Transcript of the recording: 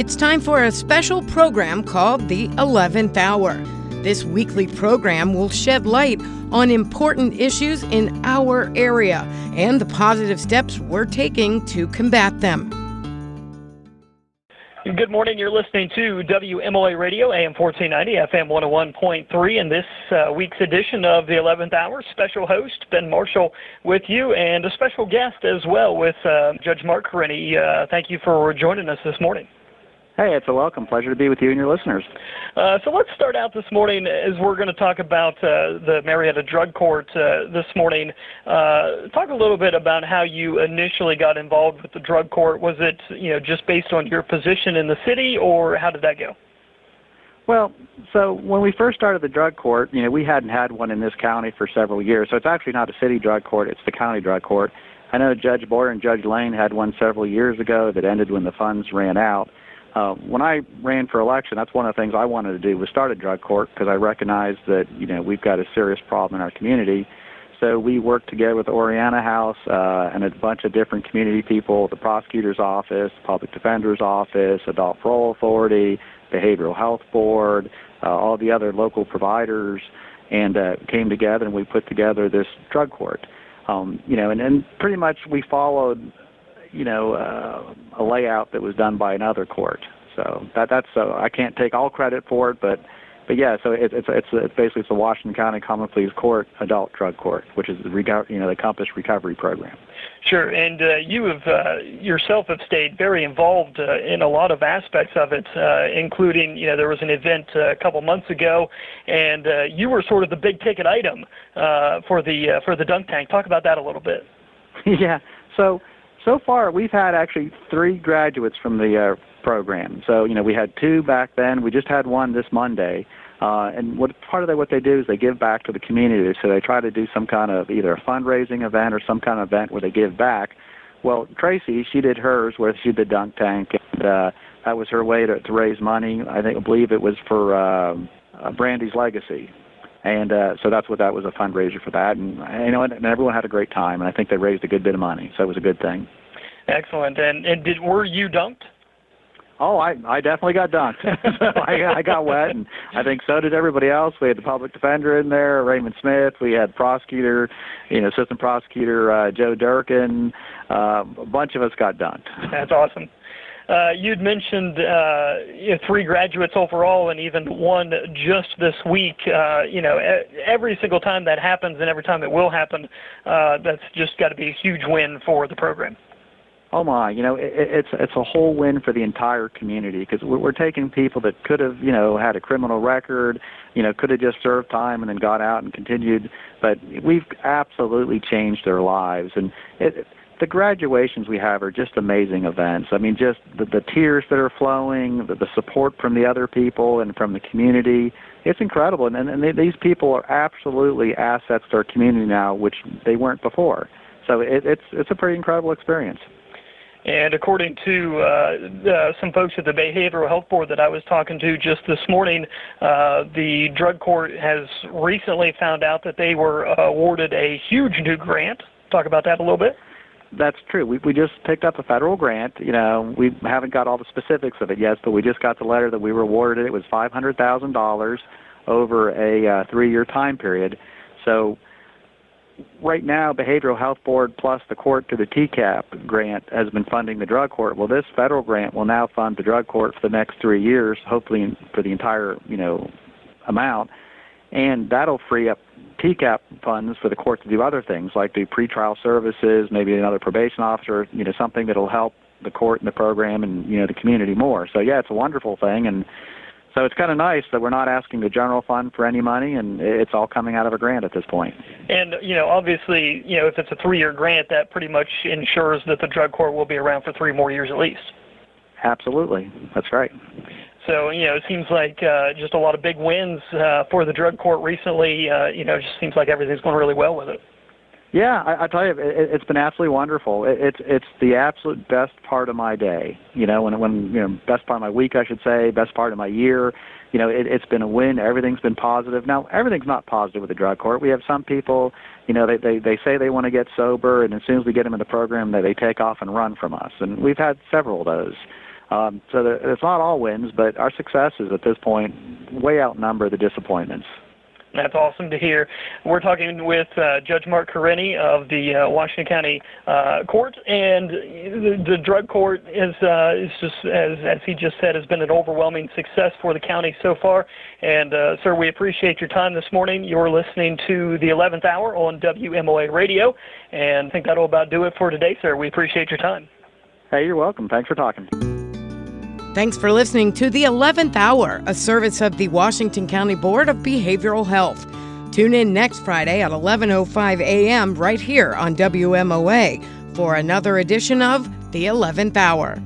It's time for a special program called The 11th Hour. This weekly program will shed light on important issues in our area and the positive steps we're taking to combat them. Good morning. You're listening to WMOA Radio, AM1490, FM 101.3, and this week's edition of the 11th Hour. Special host, Ben Marshall, with you, and a special guest as well with Judge Mark Kereyni. Thank you for joining us this morning. Hey, it's a welcome. Pleasure to be with you and your listeners. So let's start out this morning as we're going to talk about the Marietta Drug Court this morning. Talk a little bit about how you initially got involved with the drug court. Was it, just based on your position in the city, or how did that go? Well, so when we first started the drug court, we hadn't had one in this county for several years. So it's actually not a city drug court, it's the county drug court. I know Judge Boyer and Judge Lane had one several years ago that ended when the funds ran out. When I ran for election, that's one of the things I wanted to do was start a drug court because I recognized that, we've got a serious problem in our community. So we worked together with the Oriana House and a bunch of different community people, the prosecutor's office, public defender's office, adult parole authority, behavioral health board, all the other local providers, and came together and we put together this drug court. And pretty much we followed a layout that was done by another court. So that's I can't take all credit for it, but yeah. So it's basically the Washington County Common Pleas Court Adult Drug Court, which is the Compass Recovery Program. Sure, and you have yourself have stayed very involved in a lot of aspects of it, including there was an event a couple months ago, and you were sort of the big ticket item for the dunk tank. Talk about that a little bit. Yeah. So far, we've had actually 3 graduates from the program. So, we had 2 back then. We just had one this Monday. And part of what they do is they give back to the community. So they try to do some kind of either a fundraising event or some kind of event where they give back. Well, Tracy, she did hers where she did dunk tank, and that was her way to raise money. I believe it was for Brandy's Legacy. And so that was a fundraiser for that, and and everyone had a great time, and I think they raised a good bit of money, so it was a good thing. Excellent. And were you dunked? Oh, I definitely got dunked. So I got wet, and I think so did everybody else. We had the public defender in there, Raymond Smith. We had prosecutor, assistant prosecutor Joe Durkin. A bunch of us got dunked. That's awesome. You'd mentioned 3 graduates overall, and even one just this week. Every single time that happens, and every time it will happen, that's just got to be a huge win for the program. Oh my! It's a whole win for the entire community because we're taking people that could have had a criminal record, could have just served time and then got out and continued, but we've absolutely changed their lives. And the graduations we have are just amazing events. I mean, just the tears that are flowing, the support from the other people and from the community, it's incredible. And these people are absolutely assets to our community now, which they weren't before. So it's a pretty incredible experience. And according to some folks at the Behavioral Health Board that I was talking to just this morning, the drug court has recently found out that they were awarded a huge new grant. Talk about that a little bit. That's true. We just picked up a federal grant. We haven't got all the specifics of it yet, but we just got the letter that we were awarded. It was $500,000 over a 3-year time period. So right now, Behavioral Health Board plus the court to the TCAP grant has been funding the drug court. Well, this federal grant will now fund the drug court for the next 3 years, hopefully for the entire, amount. And that'll free up TCAP funds for the court to do other things, like do pretrial services, maybe another probation officer, something that'll help the court and the program and, the community more. So, yeah, it's a wonderful thing. And so it's kind of nice that we're not asking the general fund for any money, and it's all coming out of a grant at this point. And, obviously, if it's a 3-year grant, that pretty much ensures that the drug court will be around for 3 more years at least. Absolutely. That's right. So, it seems like just a lot of big wins for the drug court recently. It just seems like everything's going really well with it. Yeah, I tell you, it's been absolutely wonderful. It's the absolute best part of my day. When best part of my week, I should say, best part of my year. It's been a win. Everything's been positive. Now, everything's not positive with the drug court. We have some people, they say they want to get sober, and as soon as we get them in the program, they take off and run from us. And we've had several of those. It's not all wins, but our successes at this point way outnumber the disappointments. That's awesome to hear. We're talking with Judge Mark Kereyni of the Washington County Court, and the drug court is just, as he just said, has been an overwhelming success for the county so far. And, sir, we appreciate your time this morning. You're listening to the 11th Hour on WMOA Radio, and I think that'll about do it for today, sir. We appreciate your time. Hey, you're welcome. Thanks for talking. Thanks for listening to the 11th Hour, a service of the Washington County Board of Behavioral Health. Tune in next Friday at 11:05 a.m. right here on WMOA for another edition of the 11th Hour.